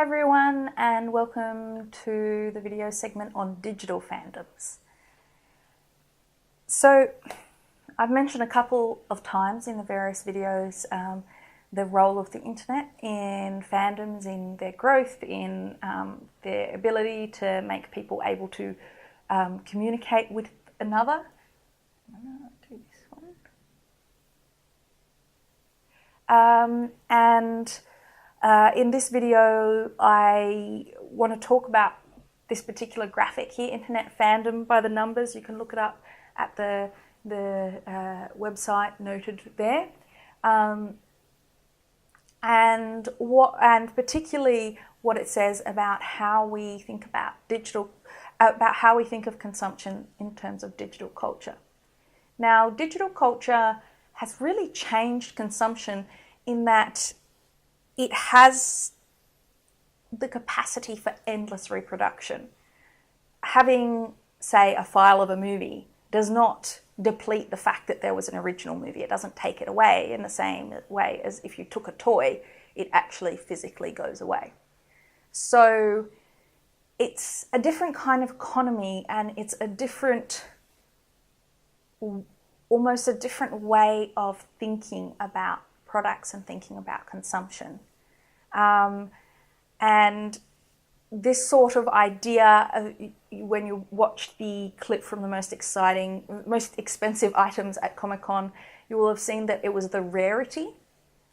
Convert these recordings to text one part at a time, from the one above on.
everyone, and welcome to the video segment on digital fandoms. So I've mentioned a couple of times in the various videos the role of the internet in fandoms, in their growth, in their ability to make people able to communicate with another. In this video, I want to talk about this particular graphic here, Internet Fandom by the Numbers. You can look it up at the website noted there. And particularly what it says about how we think about how we think of consumption in terms of digital culture. Now, digital culture has really changed consumption in that it has the capacity for endless reproduction. Having, say, a file of a movie does not deplete the fact that there was an original movie. It doesn't take it away in the same way as if you took a toy, it actually physically goes away. So it's a different kind of economy, and it's a different, almost a different way of thinking about products and thinking about consumption. And this sort of idea, when you watch the clip from the most expensive items at Comic-Con, you will have seen that it was the rarity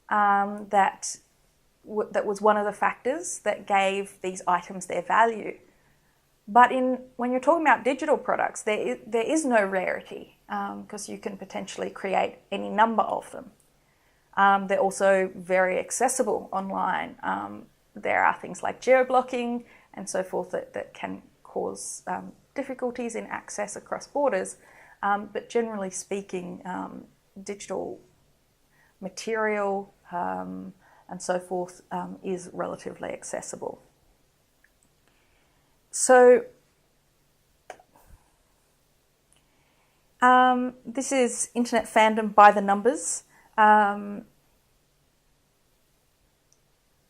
that was one of the factors that gave these items their value. But when you're talking about digital products, there is no rarity because you can potentially create any number of them. They're also very accessible online. There are things like geo-blocking and so forth that can cause difficulties in access across borders. But generally speaking, digital material and so forth is relatively accessible. So this is Internet Fandom by the Numbers.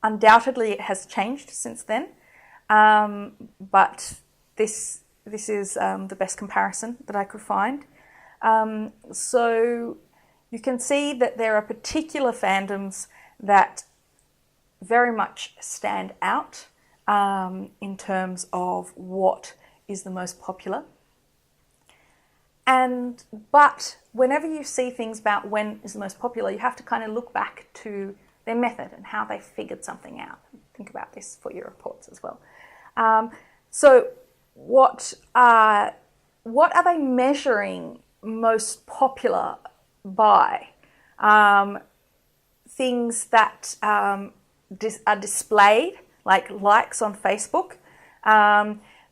Undoubtedly, it has changed since then, but this is the best comparison that I could find. So you can see that there are particular fandoms that very much stand out in terms of what is the most popular. But whenever you see things about when is the most popular, you have to kind of look back to their method and how they figured something out. Think about this for your reports as well. So what are they measuring most popular by? Things that are displayed, like likes on Facebook,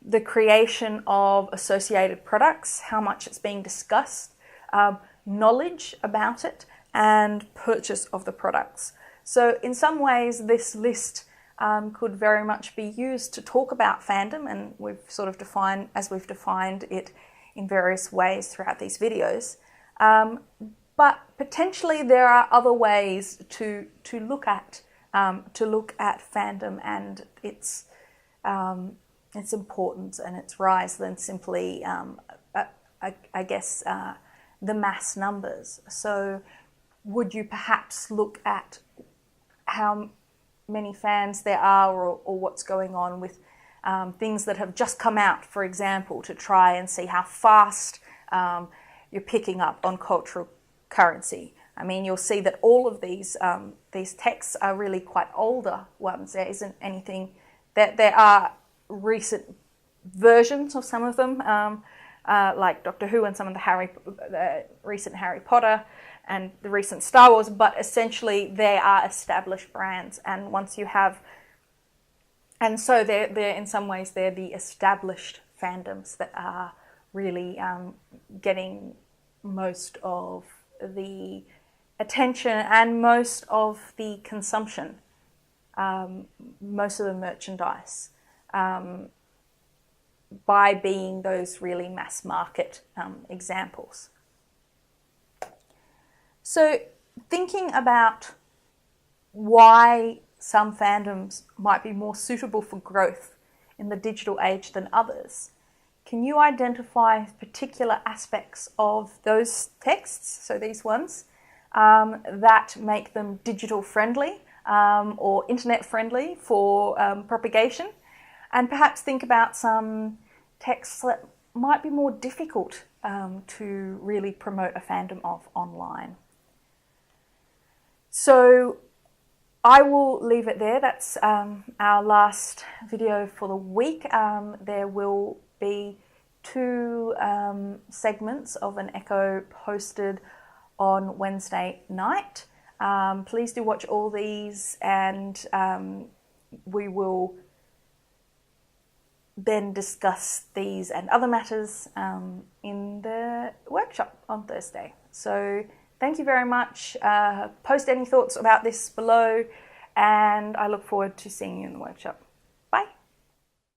the creation of associated products, how much it's being discussed, knowledge about it, and purchase of the products. So in some ways, this list could very much be used to talk about fandom, and we've defined it in various ways throughout these videos. But potentially there are other ways to look at fandom and its importance and its rise than simply, I guess, the mass numbers. So would you perhaps look at how many fans there are, or what's going on with things that have just come out, for example, to try and see how fast you're picking up on cultural currency? I mean, you'll see that all of these texts are really quite older ones. There isn't anything that there are recent versions of some of them, like Doctor Who and some of the recent Harry Potter and the recent Star Wars, but essentially they are established brands, and once you have, and so they're in some ways they're the established fandoms that are really getting most of the attention and most of the consumption, most of the merchandise, by being those really mass market examples. So thinking about why some fandoms might be more suitable for growth in the digital age than others, can you identify particular aspects of those texts, so these ones, that make them digital friendly or internet friendly for propagation? And perhaps think about some texts that might be more difficult to really promote a fandom of online. So I will leave it there. That's our last video for the week. There will be 2 segments of an Echo posted on Wednesday night. Please do watch all these, and we will then discuss these and other matters in the workshop on Thursday. So thank you very much. Post any thoughts about this below, and I look forward to seeing you in the workshop.